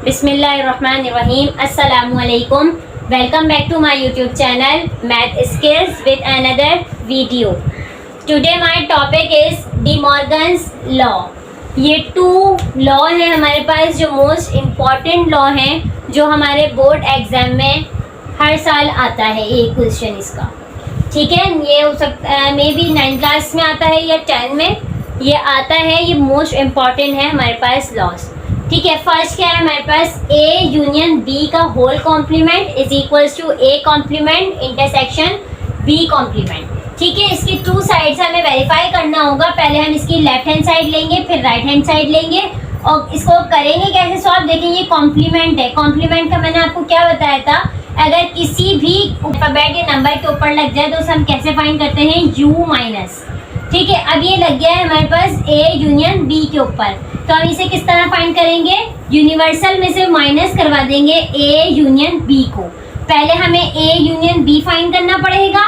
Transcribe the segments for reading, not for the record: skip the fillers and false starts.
बिस्मिल्लाहिर्रहमानिर्रहीम। अस्सलामुअलैकुम। Welcome back to my YouTube channel math skills with another video. Today my topic is De Morgan's law. ये 2 law हैं हमारे पास जो most important law हैं, जो हमारे बोर्ड एग्जाम में हर साल आता है एक क्वेश्चन इसका। ठीक है, ये हो सकता है मे बी 9th क्लास में आता है या 10 में ये आता है। ये मोस्ट इम्पॉर्टेंट है हमारे पास लॉस। ठीक है, फर्स्ट क्या है हमारे पास, ए यूनियन बी का whole complement is equals to A complement intersection B complement. ठीक है, इसकी 2 साइड्स हमें वेरीफाई करना होगा। पहले हम इसकी लेफ्ट हैंड साइड लेंगे, फिर राइट हैंड साइड लेंगे और इसको करेंगे कैसे सॉल्व, देखेंगे कॉम्प्लीमेंट है। कॉम्प्लीमेंट का मैंने आपको क्या बताया था, अगर किसी भी अल्फाबेट या नंबर के ऊपर लग जाए तो उसे हम कैसे फाइंड करते हैं, u माइनस। ठीक है, अब ये लग गया है हमारे पास a यूनियन b के ऊपर, तो हम इसे किस तरह फाइंड करेंगे, यूनिवर्सल में से माइनस करवा देंगे a यूनियन b को। पहले हमें a यूनियन b फाइंड करना पड़ेगा।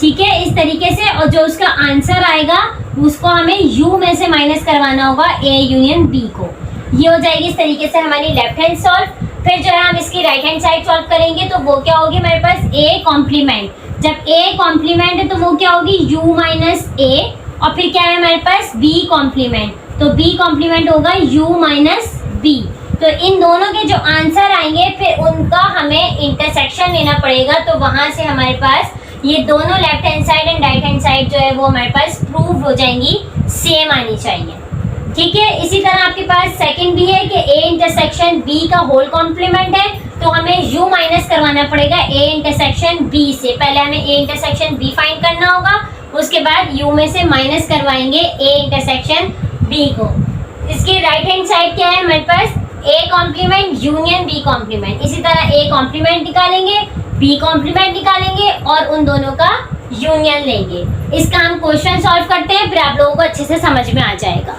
ठीक है, इस तरीके से, और जो उसका आंसर आएगा उसको हमें u में से माइनस करवाना होगा a यूनियन b को। ये हो जाएगी इस तरीके से हमारी लेफ्ट हैंड सॉल्व। फिर जो है हम इसकी राइट हैंड साइड सॉल्व करेंगे तो वो क्या होगी हमारे पास, a कॉम्प्लीमेंट। जब a कॉम्प्लीमेंट है तो वो क्या होगी, u माइनस a, और फिर क्या है हमारे पास b कॉम्प्लीमेंट, तो b कॉम्प्लीमेंट होगा u माइनस b। तो इन दोनों के जो आंसर आएंगे फिर उनका हमें इंटरसेक्शन लेना पड़ेगा, तो वहां से हमारे पास ये दोनों left hand side and right hand side जो है वो हमारे पास प्रूव हो जाएंगी, सेम आनी चाहिए। ठीक है, इसी तरह आपके पास सेकंड भी है कि a इंटरसेक्शन b का होल कॉम्प्लीमेंट है, तो हमें u माइनस करवाना पड़ेगा a इंटरसेक्शन b से। पहले हमें a इंटरसेक्शन b फाइंड करना होगा, उसके बाद u में से माइनस करवाएंगे a इंटरसेक्शन b को। इसकी राइट हैंड साइड क्या है हमारे पास, a complement union b complement. इसी तरह a कॉम्प्लीमेंट निकालेंगे, b कॉम्प्लीमेंट निकालेंगे और उन दोनों का यूनियन लेंगे। इसका हम क्वेश्चन सॉल्व करते हैं, फिर आप लोगों को अच्छे से समझ में आ जाएगा।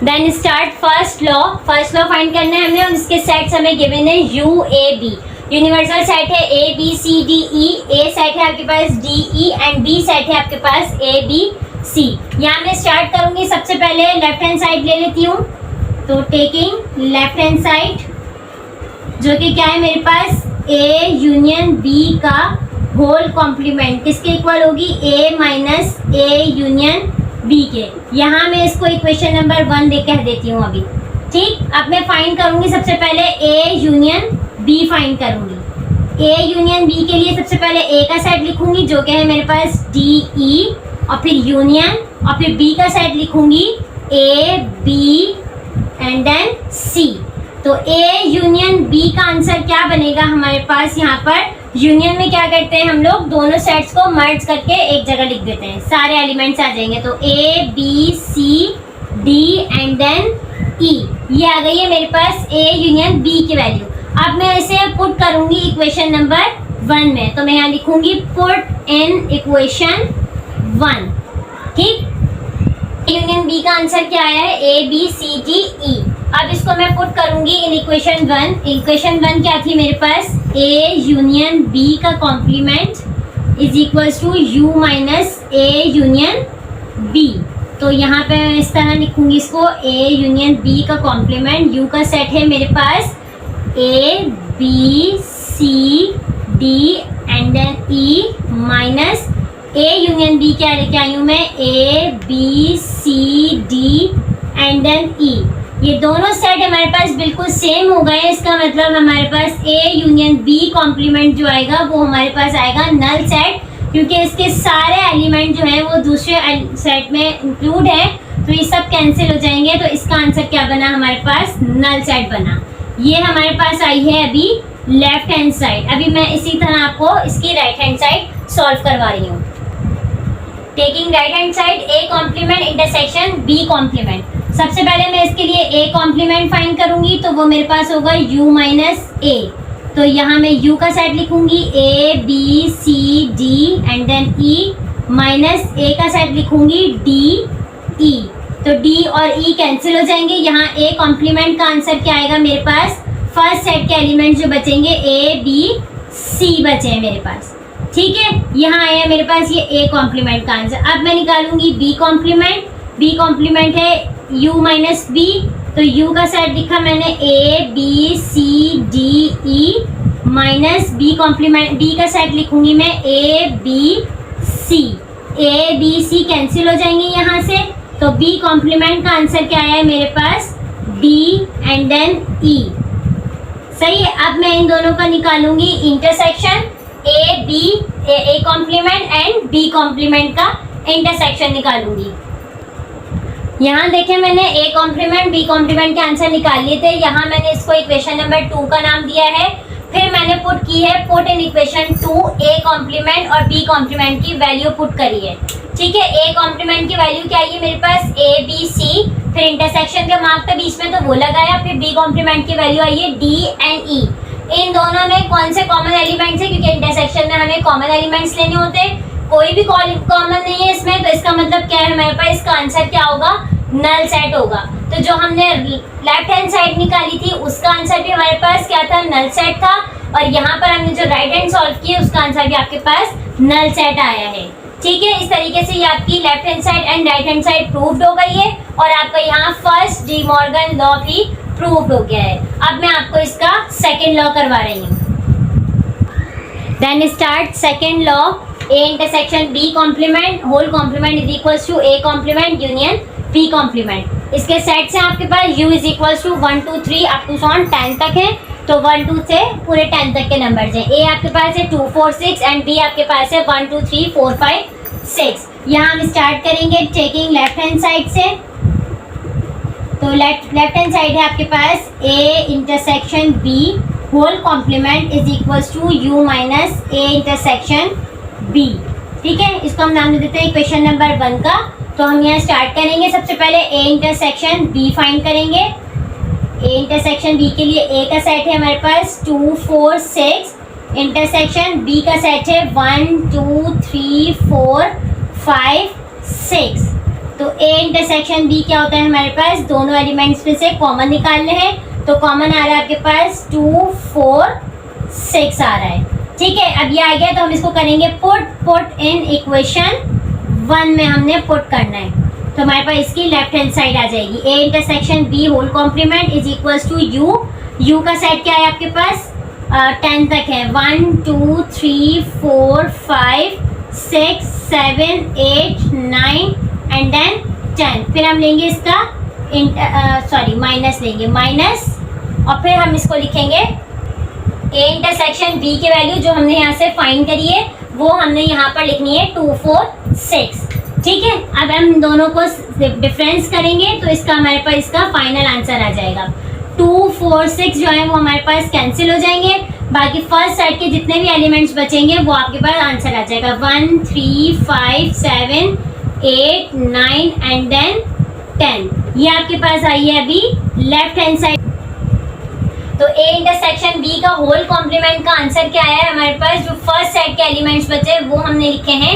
Then start first law. First law find करना है हमें, और इसके सेट्स हमें गिवन है u a b। Universal set है a b c d e, a set है आपके पास d e and b set है आपके पास a b c। यहाँ मैं स्टार्ट करूंगी, सबसे पहले लेफ्ट हैंड साइड ले लेती हूँ, तो टेकिंग लेफ्ट हैंड साइड जो कि क्या है मेरे पास, a यूनियन b का होल कॉम्प्लीमेंट किसके इक्वल होगी, a minus a union b के। यहाँ मैं इसको इक्वेशन नंबर 1 कह देती हूँ अभी। ठीक, अब मैं फाइंड करूंगी सबसे पहले a यूनियन b फाइंड करूंगी। a यूनियन b के लिए सबसे पहले a का सेट लिखूंगी जो कि है मेरे पास d e, और फिर यूनियन, और फिर b का सेट लिखूंगी a b and then c। तो a यूनियन b का आंसर क्या बनेगा हमारे पास, यहाँ पर यूनियन में क्या करते हैं हम लोग, दोनों सेट्स को मर्ज करके एक जगह लिख देते हैं, सारे एलिमेंट्स आ जाएंगे। तो a b c d and then e, ये आ गई है मेरे पास a यूनियन b की वैल्यू। अब मैं इसे पुट करूंगी इक्वेशन नंबर 1 में, तो मैं यहाँ लिखूंगी पुट इन इक्वेशन 1। ठीक, यूनियन b का आंसर क्या आया है, a b c d e। अब इसको मैं पुट करूंगी इन इक्वेशन 1। इक्वेशन 1 क्या थी मेरे पास, a यूनियन b का complement is equals to u minus a union b। तो यहाँ पे मैं इस तरह लिखूंगी इसको, a यूनियन b का कॉम्प्लीमेंट, u का सेट है मेरे पास a b c d and then e minus a union b क्या लेके आई हूँ मैं, a b c d and then e। ये दोनों सेट हमारे पास बिल्कुल सेम हो गए, इसका मतलब हमारे पास a यूनियन b कॉम्प्लीमेंट जो आएगा वो हमारे पास आएगा नल सेट, क्योंकि इसके सारे एलिमेंट जो हैं वो दूसरे सेट में इंक्लूड है, तो ये सब कैंसिल हो जाएंगे। तो इसका आंसर क्या बना हमारे पास, नल सेट बना। ये हमारे पास आई है अभी लेफ्ट हैंड साइड। अभी मैं इसी तरह आपको इसकी राइट हैंड साइड सॉल्व करवा रही हूँ। Taking right hand side a complement intersection b complement. सबसे पहले मैं इसके लिए a कॉम्प्लीमेंट फाइंड करूंगी, तो वो मेरे पास होगा u माइनस a। तो यहाँ मैं u का सेट लिखूंगी a b c d and then e minus a का सेट लिखूंगी d e। तो d और e कैंसिल हो जाएंगे। यहाँ a कॉम्प्लीमेंट का आंसर क्या आएगा मेरे पास, फर्स्ट सेट के एलिमेंट जो बचेंगे a b c बचे हैं मेरे पास। ठीक है, यहाँ आया मेरे पास ये a कॉम्प्लीमेंट का आंसर। अब मैं निकालूंगी b कॉम्प्लीमेंट। b कॉम्प्लीमेंट है u माइनस b, तो u का सेट लिखा मैंने a b c d e minus b complement, b का सेट लिखूंगी मैं a b c, a b c cancel हो जाएंगे यहाँ से, तो b कॉम्प्लीमेंट का आंसर क्या आया है मेरे पास d एंड देन e। सही है। अब मैं इन दोनों का निकालूंगी intersection, a complement and b complement का इंटरसेक्शन निकालूंगी। यहाँ देखें मैंने a कॉम्प्लीमेंट b कॉम्प्लीमेंट के आंसर निकाल लिए थे। यहाँ मैंने इसको इक्वेशन नंबर 2 का नाम दिया है। फिर मैंने पुट की है, put in equation 2 a complement और b कॉम्प्लीमेंट की वैल्यू पुट करी है। ठीक है, a कॉम्प्लीमेंट की वैल्यू क्या आई है मेरे पास a b c, फिर इंटरसेक्शन का मार्क था बीच में तो वो लगाया, फिर b कॉम्प्लीमेंट की वैल्यू आई है d एंड e। इन दोनों में कौन से कॉमन एलिमेंट्स है, क्योंकि इंटरसेक्शन में हमें कॉमन एलिमेंट्स लेने होते हैं, कोई भी कॉमन नहीं है इसमें, तो इसका मतलब क्या है हमारे पास, इसका आंसर क्या होगा, नल सेट होगा। तो जो हमने लेफ्ट हैंड साइड निकाली थी उसका आंसर भी हमारे पास क्या था, नल सेट था, और यहाँ पर हमने जो राइट हैंड सॉल्व किया उसका आंसर भी आपके पास नल सेट आया है। ठीक है, इस तरीके से ये आपकी left hand side and right hand side proved हो गई है और आपका यहाँ फर्स्ट डी मॉर्गन लॉ भी प्रूव्ड हो गया है। अब मैं आपको इसका सेकेंड लॉ करवा रही हूँ। Then start second law, a intersection b complement whole complement is equals to a complement union b complement. इसके सेट से आपके पास u is equals to 1 2 3 up to 10 तक है, तो 1 2 से पूरे 10 तक के नंबर्स हैं। a आपके पास है 2 4 6 एंड b आपके पास है 1 2 3 4 5 6। यहाँ हम स्टार्ट करेंगे टेकिंग लेफ्ट हैंड साइड से, तो लेफ्ट हैंड साइड है आपके पास a intersection b whole complement is equals to u minus a intersection b। ठीक है, इसको हम नाम दे देते हैं इक्वेशन नंबर 1 का। तो हम यहाँ स्टार्ट करेंगे, सबसे पहले a इंटरसेक्शन b फाइंड करेंगे। a इंटरसेक्शन b के लिए a का सेट है हमारे पास 2 4 6, इंटरसेक्शन b का सेट है 1 2 3 4 5 6। तो a इंटरसेक्शन b क्या होता है हमारे पास, दोनों एलिमेंट्स में से कॉमन निकालने हैं, तो कॉमन आ रहा है आपके पास 2 4 6 आ रहा है। ठीक है, अब ये आ गया तो हम इसको करेंगे पुट इन इक्वेशन 1 में हमने पुट करना है, तो हमारे पास इसकी लेफ्ट हैंड साइड आ जाएगी। a intersection b whole complement is equals to u का सेट क्या है आपके पास 10 तक है, 1 2 3 4 5 6 7 8 9 एंड देन 10। फिर हम लेंगे इसका माइनस लेंगे, माइनस, और फिर हम इसको लिखेंगे a इंटरसेक्शन b की वैल्यू जो हमने यहाँ से फाइंड करी है वो हमने यहाँ पर लिखनी है 2 4 6। ठीक है, अब हम दोनों को डिफरेंस करेंगे तो इसका हमारे पास इसका फाइनल आंसर आ जाएगा। 2 4 6 जो है वो हमारे पास कैंसिल हो जाएंगे, बाकी फर्स्ट सेट के जितने भी एलिमेंट्स बचेंगे वो आपके पास आंसर आ जाएगा 1 3 5 7 8 9 एंड देन 10। ये आपके पास आई है अभी लेफ्ट हैंड साइड। तो a इंटरसेक्शन b का होल कॉम्प्लीमेंट का आंसर क्या है हमारे पास, जो फर्स्ट सेट के एलिमेंट्स बचे वो हमने लिखे हैं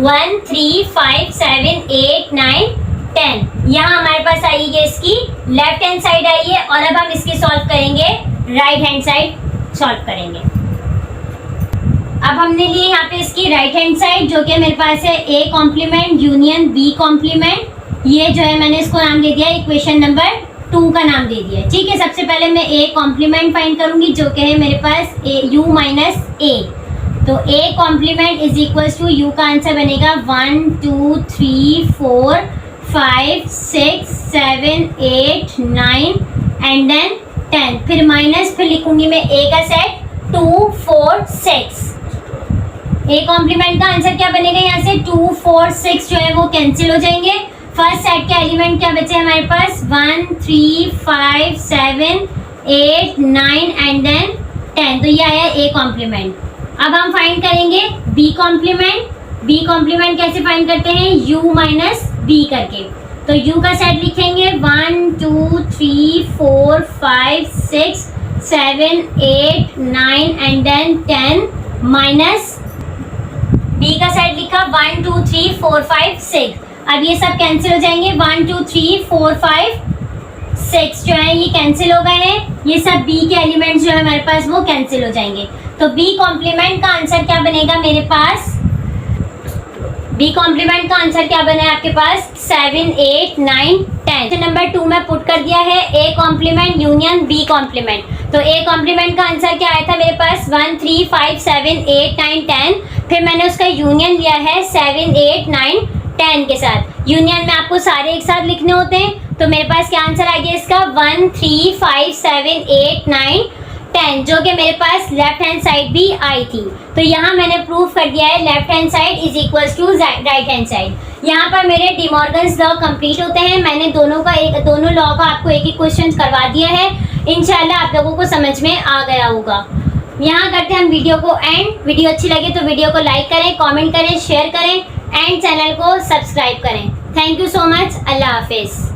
1 3 5 7 8 9 10। यहाँ हमारे पास आई है इसकी लेफ्ट हैंड साइड आई है, और अब हम इसकी सॉल्व करेंगे, राइट हैंड साइड सॉल्व करेंगे। अब हमने लिए यहाँ पे इसकी राइट हैंड साइड जो कि मेरे पास है a complement union b complement. ये जो है मैंने इसको नाम दे दिया इक्वेशन नंबर 2 का नाम दे दिया। ठीक है, सबसे पहले मैं a कॉम्प्लीमेंट फाइंड करूंगी जो कि है मेरे पास u माइनस a। तो a complement is equals to u का आंसर बनेगा 1 2 3 4 5 6 7 8 9 एंड देन 10। फिर माइनस, फिर लिखूंगी मैं a का सेट 2 4 6। a कॉम्प्लीमेंट का आंसर क्या बनेगा, यहाँ से 2 4 6 जो है वो कैंसिल हो जाएंगे। फर्स्ट सेट के एलिमेंट क्या बचे हमारे पास 1 3 5 7 8 9 एंड देन 10। तो ये आया a कॉम्प्लीमेंट। अब हम फाइंड करेंगे b कॉम्प्लीमेंट। b कॉम्प्लीमेंट कैसे फाइंड करते हैं, u माइनस b करके। तो u का सेट लिखेंगे 1 2 3 4 5 6 7 8 9 एंड देन 10 माइनस b का सेट लिखा 1 2 3 4 5 6। अब ये सब कैंसिल हो जाएंगे, 1 2 3 4 5 6 जो है ये कैंसिल हो गए हैं। ये सब b के एलिमेंट्स जो है हमारे पास वो कैंसिल हो जाएंगे। तो b कॉम्प्लीमेंट का आंसर क्या बनेगा मेरे पास, b कॉम्प्लीमेंट का आंसर क्या बना है आपके पास 7 8 9 10। 10। क्वेश्चन नंबर 2 में पुट कर दिया है A complement union B complement. तो A कॉम्प्लीमेंट का आंसर क्या आया था मेरे पास 1 3 5 7 8 9 10। फिर मैंने उसका यूनियन लिया है 7 8 9 10 के साथ। यूनियन में आपको सारे एक साथ लिखने होते हैं, तो मेरे पास क्या आंसर आ गया इसका 1 3 5 7 8 9 10, जो कि मेरे पास लेफ्ट हैंड साइड भी आई थी। तो यहाँ मैंने प्रूव कर दिया है left hand side is equals to right hand side. यहाँ पर मेरे डिमॉर्गन्स लॉ कंप्लीट होते हैं। मैंने दोनों लॉ का आपको एक एक क्वेश्चन करवा दिया है। इंशाल्लाह आप लोगों को समझ में आ गया होगा। यहाँ करते हैं हम वीडियो को एंड। वीडियो अच्छी लगे तो वीडियो को लाइक करें, कमेंट करें, शेयर करें एंड चैनल को सब्सक्राइब करें। Thank you so much. अल्लाह हाफिज़।